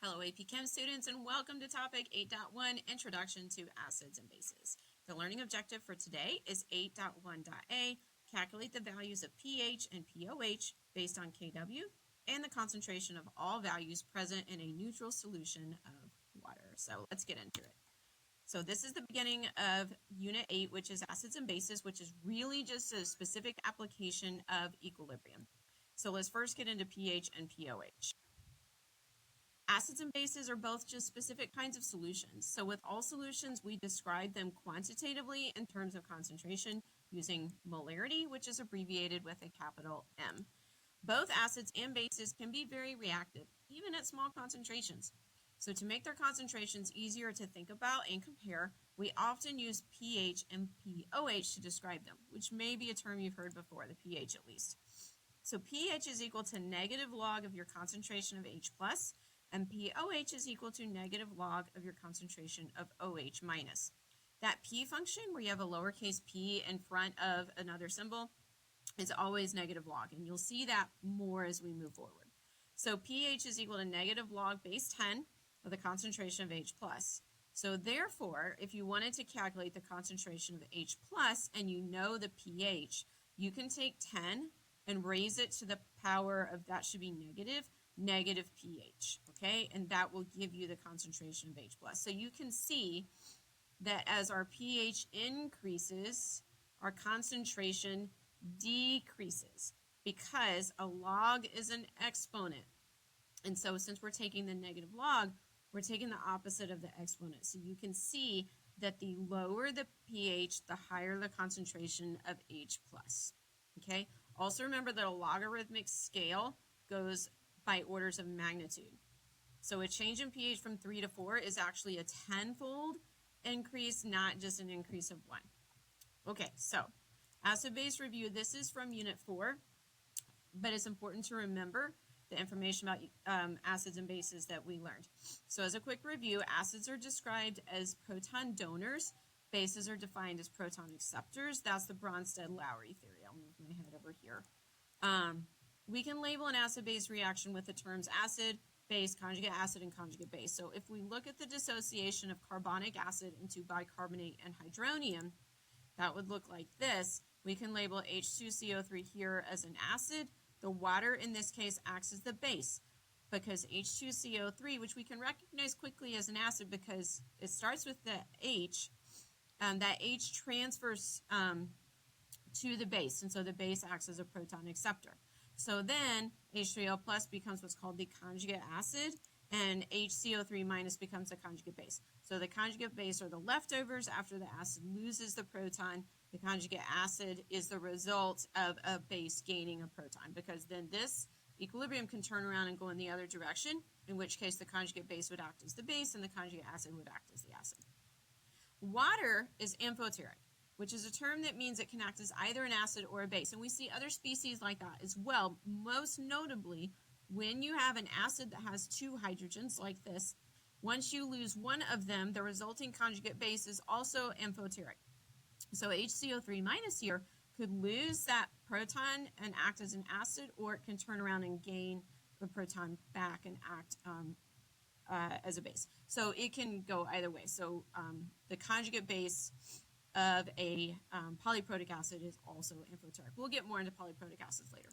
Hello AP Chem students and welcome to topic 8.1 Introduction to Acids and Bases. The learning objective for today is 8.1.a, calculate the values of pH and pOH based on Kw and the concentration of all values present in a neutral solution of water. So let's get into it. So this is the beginning of Unit 8, which is Acids and Bases, which is really just a specific application of equilibrium. So let's first get into pH and pOH. Acids and bases are both just specific kinds of solutions. So with all solutions, we describe them quantitatively in terms of concentration using molarity, which is abbreviated with a capital M. Both acids and bases can be very reactive, even at small concentrations. So to make their concentrations easier to think about and compare, we often use pH and pOH to describe them, which may be a term you've heard before, the pH at least. So pH is equal to negative log of your concentration of H plus, and pOH is equal to negative log of your concentration of OH minus. That P function, where you have a lowercase p in front of another symbol, is always negative log, and you'll see that more as we move forward. So pH is equal to negative log base 10 of the concentration of H plus. So therefore, if you wanted to calculate the concentration of H plus and you know the pH, you can take 10 and raise it to the power of, that should be negative pH, okay? And that will give you the concentration of H plus. So you can see that as our pH increases, our concentration decreases because a log is an exponent. And so since we're taking the negative log, we're taking the opposite of the exponent. So you can see that the lower the pH, the higher the concentration of H plus, okay? Also remember that a logarithmic scale goes by orders of magnitude. So a change in pH from 3 to 4 is actually a tenfold increase, not just an increase of 1. Okay, so acid-base review, this is from Unit 4, but it's important to remember the information about acids and bases that we learned. So as a quick review, acids are described as proton donors, bases are defined as proton acceptors. That's the Bronsted-Lowry theory. I'll move my head over here. We can label an acid-base reaction with the terms acid, base, conjugate acid, and conjugate base. So if we look at the dissociation of carbonic acid into bicarbonate and hydronium, that would look like this. We can label H2CO3 here as an acid. The water in this case acts as the base because H2CO3, which we can recognize quickly as an acid because it starts with the H, that H transfers to the base, and so the base acts as a proton acceptor. So then H3O plus becomes what's called the conjugate acid, and HCO3 minus becomes the conjugate base. So the conjugate base are the leftovers after the acid loses the proton. The conjugate acid is the result of a base gaining a proton, because then this equilibrium can turn around and go in the other direction, in which case the conjugate base would act as the base and the conjugate acid would act as the acid. Water is amphoteric, which is a term that means it can act as either an acid or a base. And we see other species like that as well, most notably when you have an acid that has two hydrogens like this. Once you lose one of them, the resulting conjugate base is also amphoteric. So HCO3 minus here could lose that proton and act as an acid, or it can turn around and gain the proton back and act as a base. So it can go either way. So the conjugate base of a polyprotic acid is also amphoteric. We'll get more into polyprotic acids later.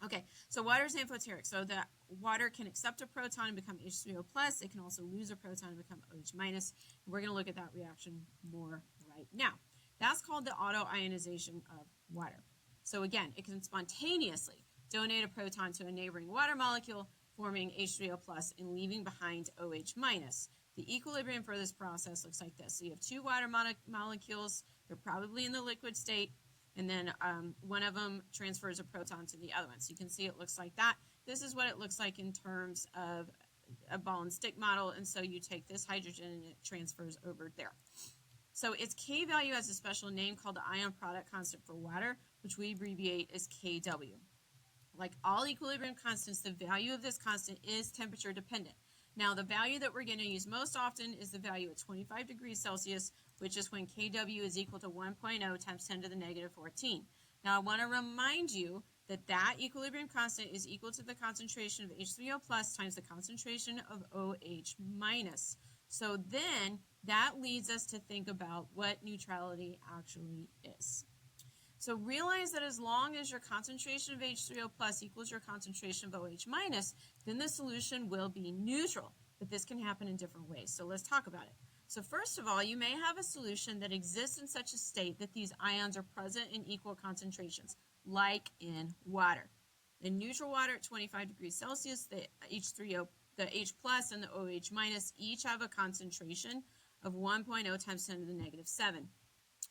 Okay, so water is amphoteric. So that water can accept a proton and become H3O plus. It can also lose a proton and become OH minus. We're going to look at that reaction more right now. That's called the autoionization of water. So again, it can spontaneously donate a proton to a neighboring water molecule, forming H3O plus and leaving behind OH minus. The equilibrium for this process looks like this. So you have two water molecules. They're probably in the liquid state. And then one of them transfers a proton to the other one. So you can see it looks like that. This is what it looks like in terms of a ball and stick model. And so you take this hydrogen and it transfers over there. So its K value has a special name called the ion product constant for water, which we abbreviate as KW. Like all equilibrium constants, the value of this constant is temperature dependent. Now, the value that we're going to use most often is the value at 25 degrees Celsius, which is when Kw is equal to 1.0 times 10 to the negative 14. Now, I want to remind you that equilibrium constant is equal to the concentration of H3O plus times the concentration of OH minus. So then that leads us to think about what neutrality actually is. So realize that as long as your concentration of H3O plus equals your concentration of OH minus, then the solution will be neutral. But this can happen in different ways. So let's talk about it. So first of all, you may have a solution that exists in such a state that these ions are present in equal concentrations, like in water. In neutral water at 25 degrees Celsius, the H3O, the H plus and the OH minus each have a concentration of 1.0 times 10 to the negative 7.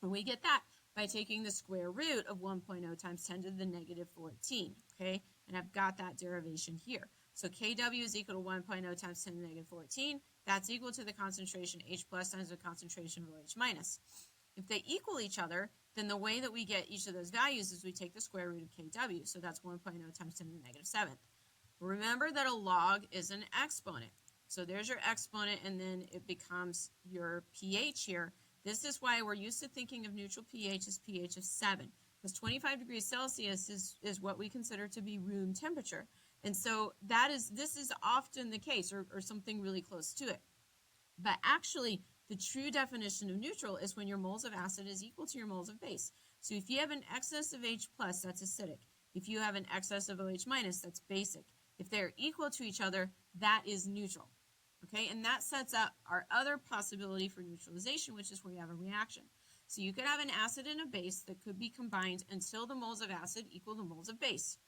And we get that by taking the square root of 1.0 times 10 to the negative 14, okay? And I've got that derivation here. So Kw is equal to 1.0 times 10 to the negative 14. That's equal to the concentration H plus times the concentration of OH minus. If they equal each other, then the way that we get each of those values is we take the square root of Kw. So that's 1.0 times 10 to the negative 7th. Remember that a log is an exponent. So there's your exponent, and then it becomes your pH here. This is why we're used to thinking of neutral pH as pH of 7, because 25 degrees Celsius is what we consider to be room temperature. And so this is often the case, or something really close to it. But actually, the true definition of neutral is when your moles of acid is equal to your moles of base. So if you have an excess of H plus, that's acidic. If you have an excess of OH minus, that's basic. If they're equal to each other, that is neutral. Okay, and that sets up our other possibility for neutralization, which is where you have a reaction. So you could have an acid and a base that could be combined until the moles of acid equal the moles of base.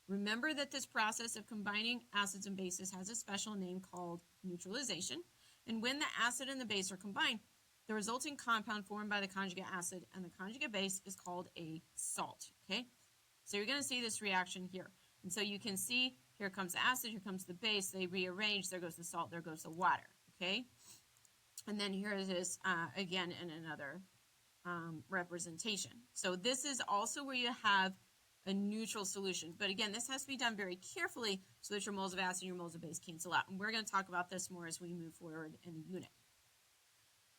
Remember that this process of combining acids and bases has a special name called neutralization. And when the acid and the base are combined, the resulting compound formed by the conjugate acid and the conjugate base is called a salt. Okay, so you're going to see this reaction here. And so you can see here comes the acid, here comes the base, they rearrange, there goes the salt, there goes the water, okay? And then here it is again in another representation. So this is also where you have a neutral solution. But again, this has to be done very carefully so that your moles of acid and your moles of base cancel out. And we're going to talk about this more as we move forward in the unit.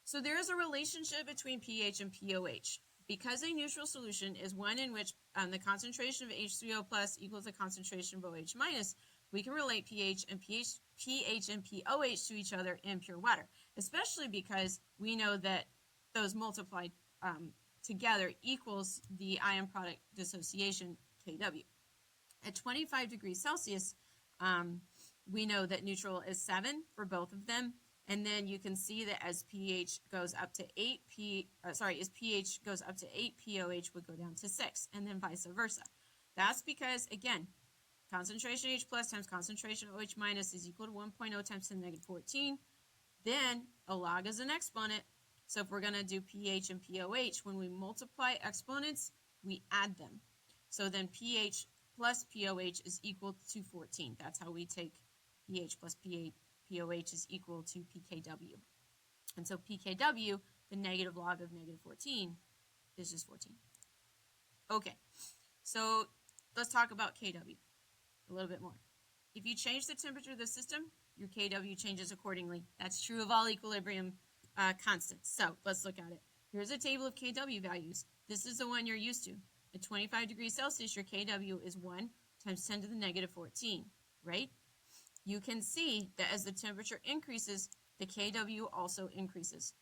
So there is a relationship between pH and POH. Because a neutral solution is one in which the concentration of H3O plus equals the concentration of OH minus, we can relate pH and POH to each other in pure water, especially because we know that those multiplied together equals the ion product dissociation, Kw. At 25 degrees Celsius, we know that neutral is 7 for both of them. And then you can see that as pH goes up to 8, as pH goes up to 8, POH would go down to 6, and then vice versa. That's because, again, concentration H plus times concentration OH minus is equal to 1.0 times 10 to the negative 14. Then a log is an exponent. So if we're going to do pH and POH, when we multiply exponents, we add them. So then pH plus POH is equal to 14. That's how we take pH plus POH is equal to pKw. And so pKw, the negative log of negative 14, is just 14. Okay, so let's talk about Kw a little bit more. If you change the temperature of the system, your Kw changes accordingly. That's true of all equilibrium constants. So let's look at it. Here's a table of Kw values. This is the one you're used to. At 25 degrees Celsius, your Kw is 1 times 10 to the negative 14, right? You can see that as the temperature increases, the Kw also increases.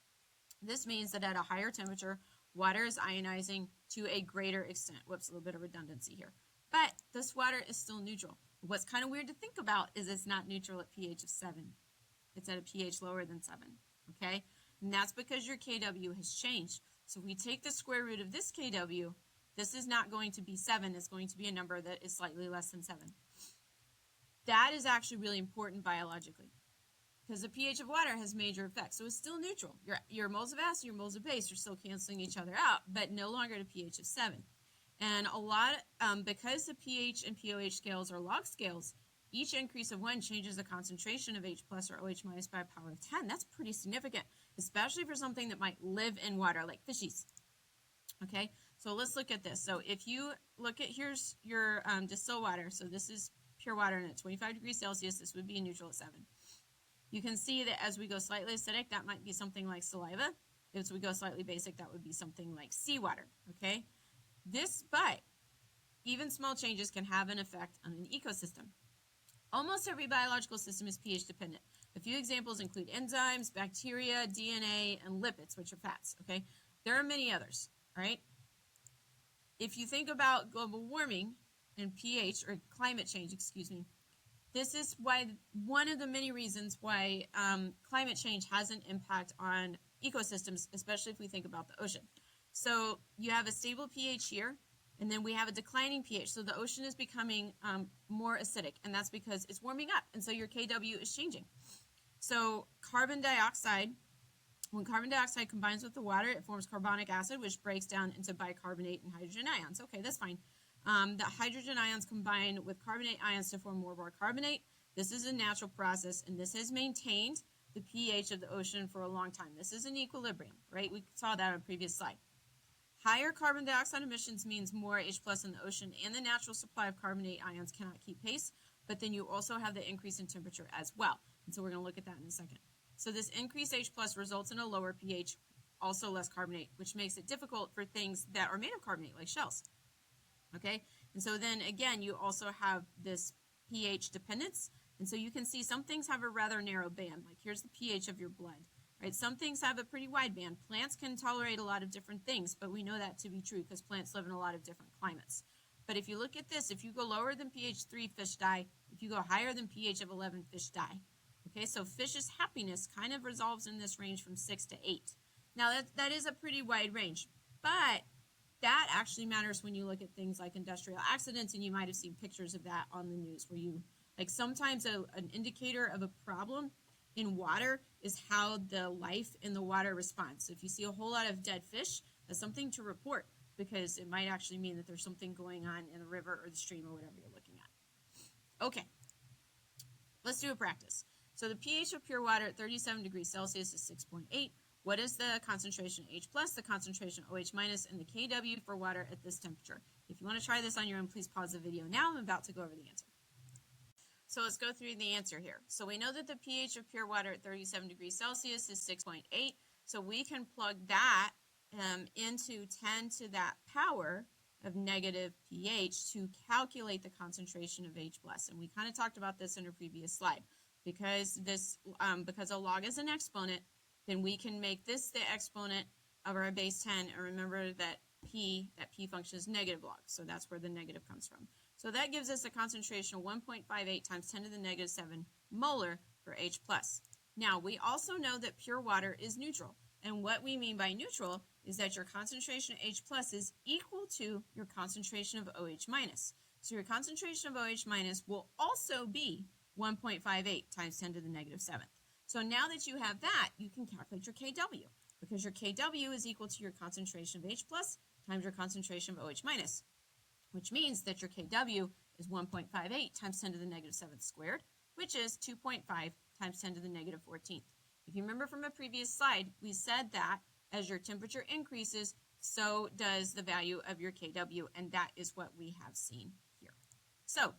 This means that at a higher temperature, water is ionizing to a greater extent. Whoops, a little bit of redundancy here. But this water is still neutral. What's kind of weird to think about is it's not neutral at pH of 7. It's at a pH lower than 7, okay? And that's because your Kw has changed. So if we take the square root of this Kw, this is not going to be 7. It's going to be a number that is slightly less than 7. That is actually really important biologically because the pH of water has major effects. So it's still neutral. Your moles of acid, your moles of base are still canceling each other out, but no longer at a pH of 7. And because the pH and POH scales are log scales, each increase of 1 changes the concentration of H plus or OH minus by a power of 10. That's pretty significant, especially for something that might live in water like fishies. Okay, so let's look at this. So if you look at, here's your distilled water. So this is pure water, and at 25 degrees Celsius, this would be neutral at 7. You can see that as we go slightly acidic, that might be something like saliva. As we go slightly basic, that would be something like seawater, okay? But even small changes can have an effect on an ecosystem. Almost every biological system is pH dependent. A few examples include enzymes, bacteria, DNA, and lipids, which are fats, okay? There are many others, all right? If you think about global warming and pH, or climate change, excuse me, this is why one of the many reasons why climate change has an impact on ecosystems, especially if we think about the ocean. So you have a stable pH here, and then we have a declining pH. So the ocean is becoming more acidic, and that's because it's warming up, and so your KW is changing. So carbon dioxide, when carbon dioxide combines with the water, it forms carbonic acid, which breaks down into bicarbonate and hydrogen ions. Okay, that's fine. The hydrogen ions combine with carbonate ions to form more bicarbonate. This is a natural process, and this has maintained the pH of the ocean for a long time. This is an equilibrium, right? We saw that on a previous slide. Higher carbon dioxide emissions means more H plus in the ocean, and the natural supply of carbonate ions cannot keep pace, but then you also have the increase in temperature as well. And so we're going to look at that in a second. So this increased H plus results in a lower pH, also less carbonate, which makes it difficult for things that are made of carbonate, like shells. Okay, and so then again, you also have this pH dependence, and so you can see some things have a rather narrow band, like here's the pH of your blood, right? Some things have a pretty wide band. Plants can tolerate a lot of different things, but we know that to be true because plants live in a lot of different climates. But if you look at this, if you go lower than pH 3, fish die. If you go higher than pH of 11, fish die. Okay, so fish's happiness kind of resolves in this range from 6 to 8. Now that is a pretty wide range, but that actually matters when you look at things like industrial accidents, and you might have seen pictures of that on the news where you, like sometimes an indicator of a problem in water is how the life in the water responds. So if you see a whole lot of dead fish, that's something to report because it might actually mean that there's something going on in the river or the stream or whatever you're looking at. Okay, let's do a practice. So the pH of pure water at 37 degrees Celsius is 6.8. What is the concentration H plus, the concentration OH minus, and the KW for water at this temperature? If you want to try this on your own, please pause the video now. I'm about to go over the answer. So let's go through the answer here. So we know that the pH of pure water at 37 degrees Celsius is 6.8. So we can plug that into 10 to that power of negative pH to calculate the concentration of H plus. And we kind of talked about this in a previous slide. Because a log is an exponent, then we can make this the exponent of our base 10, and remember that P function is negative log, so that's where the negative comes from. So that gives us a concentration of 1.58 times 10 to the negative 7 molar for H plus. Now, we also know that pure water is neutral, and what we mean by neutral is that your concentration of H plus is equal to your concentration of OH minus. So your concentration of OH minus will also be 1.58 times 10 to the negative 7th. So now that you have that, you can calculate your KW, because your KW is equal to your concentration of H plus times your concentration of OH minus, which means that your KW is 1.58 times 10 to the negative 7th squared, which is 2.5 times 10 to the negative 14th. If you remember from a previous slide, we said that as your temperature increases, so does the value of your KW, and that is what we have seen here. So,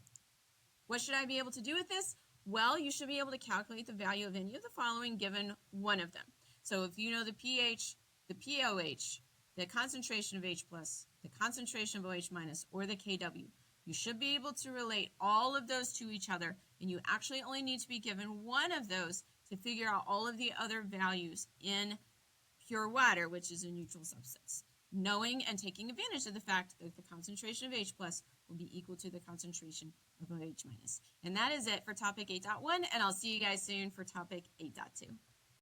what should I be able to do with this? Well, you should be able to calculate the value of any of the following given one of them. So if you know the pH, the POH, the concentration of H plus, the concentration of OH minus, or the KW, you should be able to relate all of those to each other, and you actually only need to be given one of those to figure out all of the other values in pure water, which is a neutral substance. Knowing and taking advantage of the fact that the concentration of H plus will be equal to the concentration of OH minus. And that is it for topic 8.1, and I'll see you guys soon for topic 8.2.